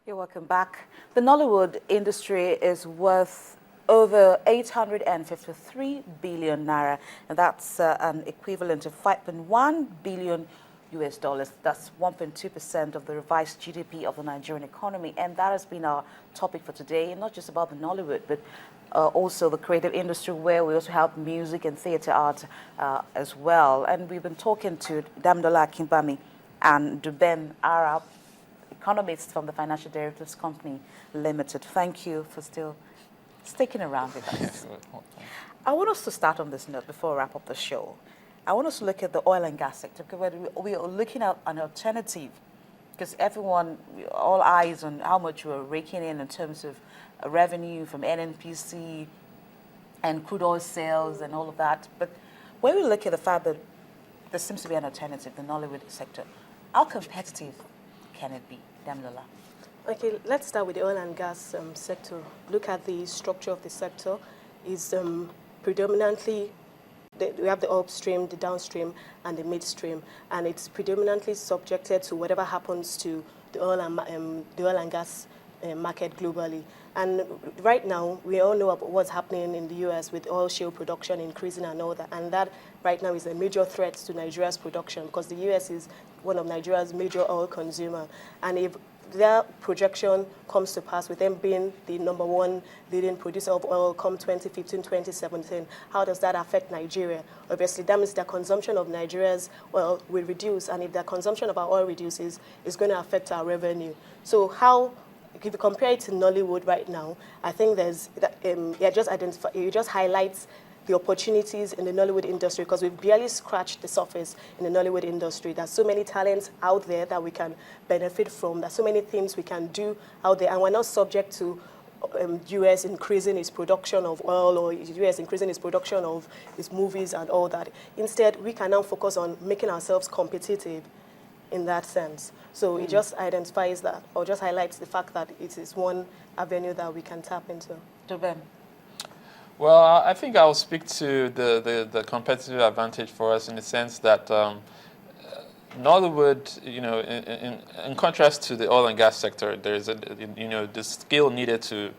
You're welcome back. The Nollywood industry is worth over 853 billion naira, and that's an equivalent of 5.1 billion US dollars. That's 1.2% of the revised GDP of the Nigerian economy, and that has been our topic for today. And not just about the Nollywood, but also the creative industry, where we also have music and theatre art as well. And we've been talking to Damdola Kimbami and Duben Arab, economists from the Financial Derivatives Company Limited. Thank you for still sticking around with us. I want us to start on this note before we wrap up the show. I want us to look at the oil and gas sector, because we are looking at an alternative, because everyone, all eyes on how much we're raking in terms of revenue from NNPC and crude oil sales and all of that. But when we look at the fact that there seems to be an alternative, the Nollywood sector, how competitive can it be? Damlola. Okay, let's start with the oil and gas sector. Look at the structure of the sector. Is predominantly, we have the upstream, the downstream, and the midstream, and it's predominantly subjected to whatever happens to the oil and gas market globally. And right now, we all know about what's happening in the U.S. with oil shale production increasing and all that. And that right now is a major threat to Nigeria's production, because the U.S. is one of Nigeria's major oil consumer. And if their projection comes to pass, with them being the #1 leading producer of oil come 2015, 2017, how does that affect Nigeria? Obviously, that means the consumption of Nigeria's oil will reduce. And if the consumption of our oil reduces, it's going to affect our revenue. So how, if you compare it to Nollywood right now, I think there's, it just highlights the opportunities in the Nollywood industry, because we've barely scratched the surface in the Nollywood industry. There's so many talents out there that we can benefit from. There's so many things we can do out there, and we're not subject to U.S. increasing its production of oil, or U.S. increasing its production of its movies and all that. Instead, we can now focus on making ourselves competitive in that sense. So it just identifies that, or just highlights the fact that it is one avenue that we can tap into. Well, I think I'll speak to the competitive advantage for us in the sense that Nollywood, in contrast to the oil and gas sector, there's the skill needed to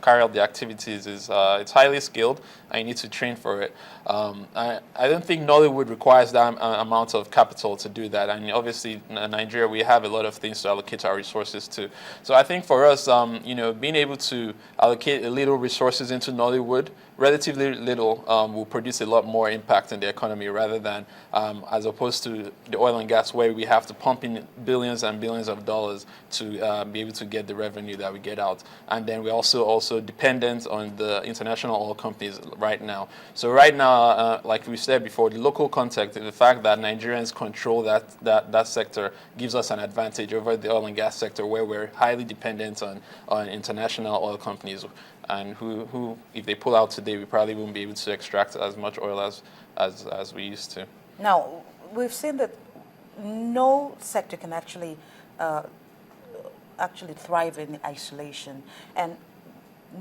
carry out the activities is it's highly skilled, and you need to train for it. I don't think Nollywood requires that amount of capital to do that. And obviously, in Nigeria, we have a lot of things to allocate our resources to. So I think for us, being able to allocate a little resources into Nollywood, relatively little, will produce a lot more impact in the economy, rather than as opposed to the oil and gas, where we have to pump in billions and billions of dollars to be able to get the revenue that we get out. And then we're also dependent on the international oil companies right now. So right now, like we said before, the local context, the fact that Nigerians control that sector gives us an advantage over the oil and gas sector, where we're highly dependent on international oil companies, and who if they pull out today, we probably won't be able to extract as much oil as we used to. Now, we've seen that no sector can actually thrive in isolation, and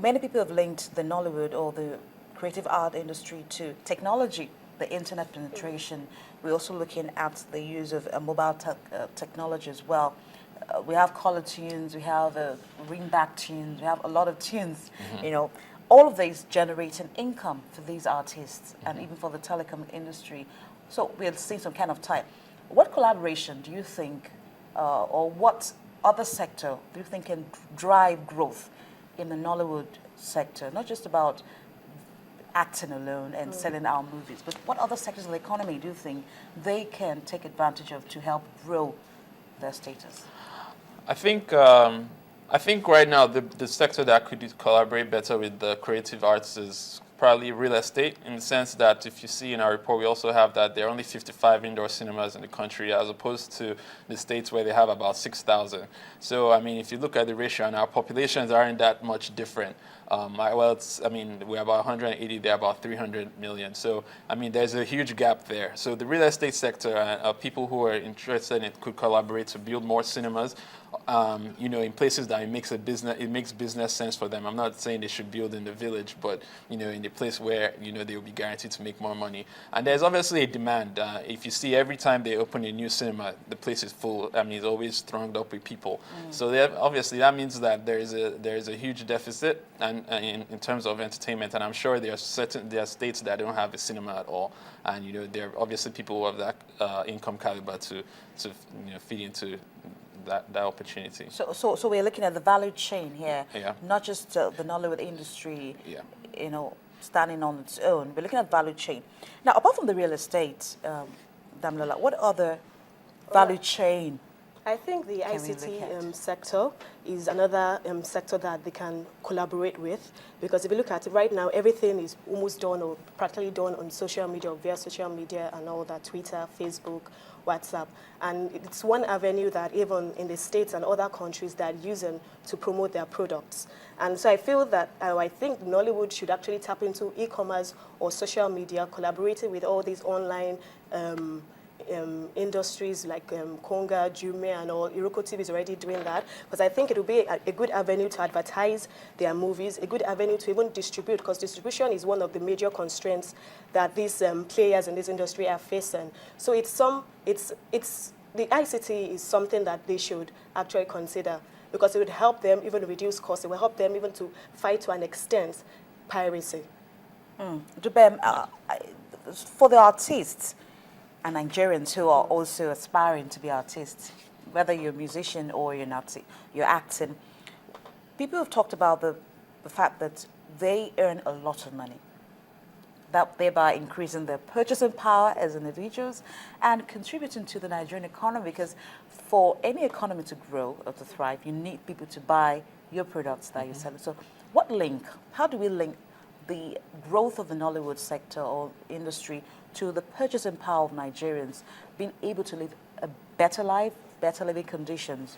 many people have linked the Nollywood or the creative art industry to technology, the internet penetration. We're also looking at the use of mobile technology as well. We have color tunes, we have ringback tunes, we have a lot of tunes. All of these generating income for these artists and even for the telecom industry. So we'll see some kind of type. What collaboration do you think, or what other sector do you think can drive growth in the Nollywood sector? Not just about acting alone and selling our movies, but what other sectors of the economy do you think they can take advantage of to help grow their status? I think right now the sector that could collaborate better with the creative arts is probably real estate, in the sense that if you see in our report, we also have that there are only 55 indoor cinemas in the country, as opposed to the states where they have about 6,000. So, I mean, if you look at the ratio, and our populations aren't that much different. We're about 180, they're about 300 million. So, I mean, there's a huge gap there. So the real estate sector, people who are interested in it could collaborate to build more cinemas. in places that it makes business sense for them. I'm not saying they should build in the village, but in a place where they will be guaranteed to make more money. And there's obviously a demand. If you see every time they open a new cinema, the place is full. I mean, it's always thronged up with people. So obviously that means that there is a huge deficit and in terms of entertainment. And I'm sure there are states that don't have a cinema at all. And there are obviously people who have that income caliber to feed into that opportunity. So we're looking at the value chain here, Yeah. not just the Nollywood industry, Yeah. standing on its own. We're looking at value chain. Now, apart from the real estate, Damilola, what other value chain? I think the Can we look ICT at? sector is another sector that they can collaborate with, because if you look at it right now, everything is almost done or practically done on social media or via social media and all that, Twitter, Facebook, WhatsApp. And it's one avenue that even in the States and other countries that are using to promote their products. And so I feel that, I think Nollywood should actually tap into e-commerce or social media, collaborating with all these online industries like Konga, Jumia, and all. Iroko TV is already doing that, because I think it will be a good avenue to advertise their movies, a good avenue to even distribute, because distribution is one of the major constraints that these players in this industry are facing. So the ICT is something that they should actually consider, because it would help them even reduce costs. It will help them even to fight to an extent piracy. Dubem, for the artists and Nigerians who are also aspiring to be artists, whether you're a musician or you're acting, people have talked about the fact that they earn a lot of money, that thereby increasing their purchasing power as individuals and contributing to the Nigerian economy, because for any economy to grow or to thrive, you need people to buy your products that you're selling. So how do we link the growth of the Nollywood sector or industry to the purchasing power of Nigerians being able to live a better life, better living conditions?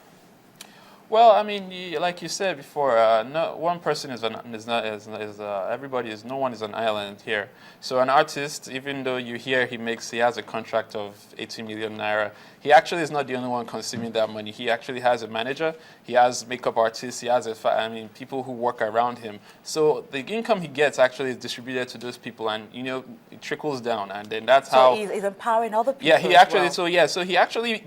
Well, I mean, like you said before, no one person no one is an island here. So an artist, even though you hear he has a contract of 80 million naira, he actually is not the only one consuming that money. He actually has a manager, he has makeup artists, he has people who work around him. So the income he gets actually is distributed to those people, and it trickles down, and then that's how. So he's empowering other people. Yeah, he actually. Well. So he actually,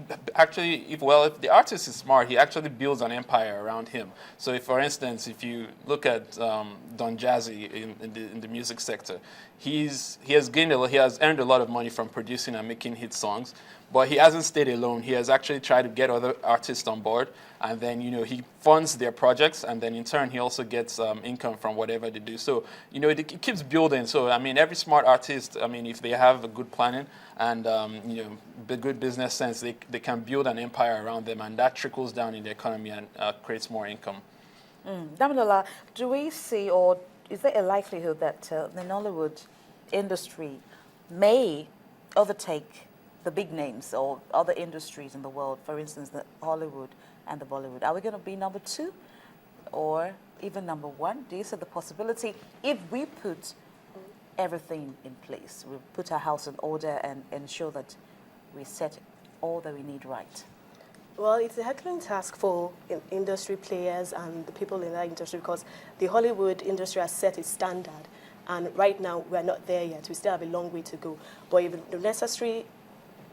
if the artist is smart, he actually builds an empire around him. So, for instance, if you look at Don Jazzy in the music sector, he has earned a lot of money from producing and making hit songs, but he hasn't stayed alone. He has actually tried to get other artists on board, and then he funds their projects, and then in turn he also gets income from whatever they do. So it keeps building. So I mean, every smart artist, if they have a good planning and the good business sense, they can build an empire around them, and that trickles down in the economy and creates more income. Damilola, do we see, or is there a likelihood that the Nollywood industry may overtake the big names or other industries in the world, for instance, the Hollywood and the Bollywood? Are we going to be number 2 or even number 1? Do you see the possibility if we put everything in place, we put our house in order and ensure that we set all that we need right? Well, it's a Herculean task for industry players and the people in that industry, because the Hollywood industry has set its standard, and right now we're not there yet. We still have a long way to go. But if the necessary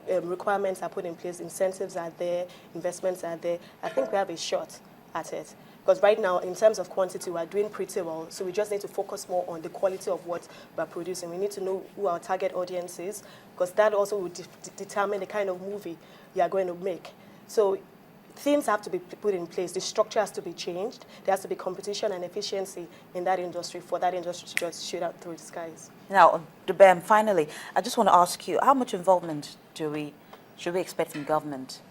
requirements are put in place, incentives are there, investments are there, I think we have a shot at it. Because right now, in terms of quantity, we're doing pretty well. So we just need to focus more on the quality of what we're producing. We need to know who our target audience is, because that also will determine the kind of movie you are going to make. So things have to be put in place. The structure has to be changed. There has to be competition and efficiency in that industry for that industry to just shoot out through the skies. Now, Dubem, finally, I just want to ask you, how much involvement should we expect from government?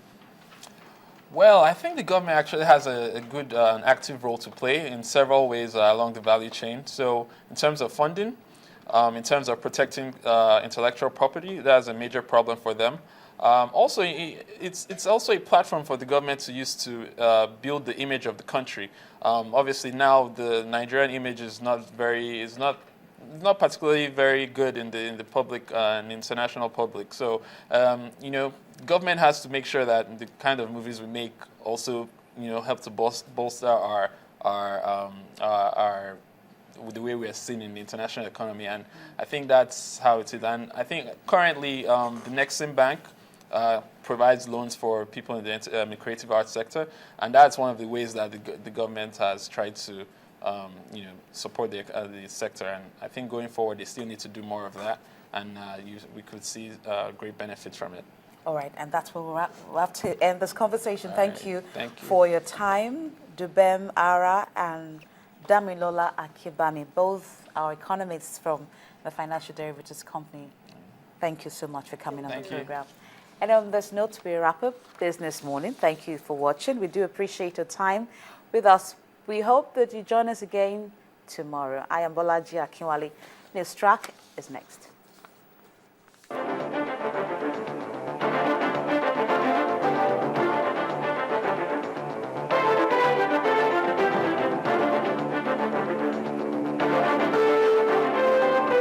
Well, I think the government actually has a good an active role to play in several ways along the value chain. So in terms of funding, in terms of protecting intellectual property, that's a major problem for them. Also, it's also a platform for the government to use to build the image of the country. Obviously, now the Nigerian image is not particularly very good in the public and international public. So, government has to make sure that the kind of movies we make also help to bolster our the way we are seen in the international economy, and I think that's how it is. And I think currently the Nexim Bank provides loans for people in the creative arts sector, and that's one of the ways that the government has tried to support the sector. And I think going forward, they still need to do more of that, and we could see great benefits from it. All right, and that's where we'll have to end this conversation. Thank you for your time, Dubem Ara and Damilola Akibami, both our economists from the Financial Derivatives Company. Thank you so much for coming on the program. And on this note, we wrap up Business Morning. Thank you for watching. We do appreciate your time with us. We hope that you join us again tomorrow. I am Bolaji Akinwale. News Track is next.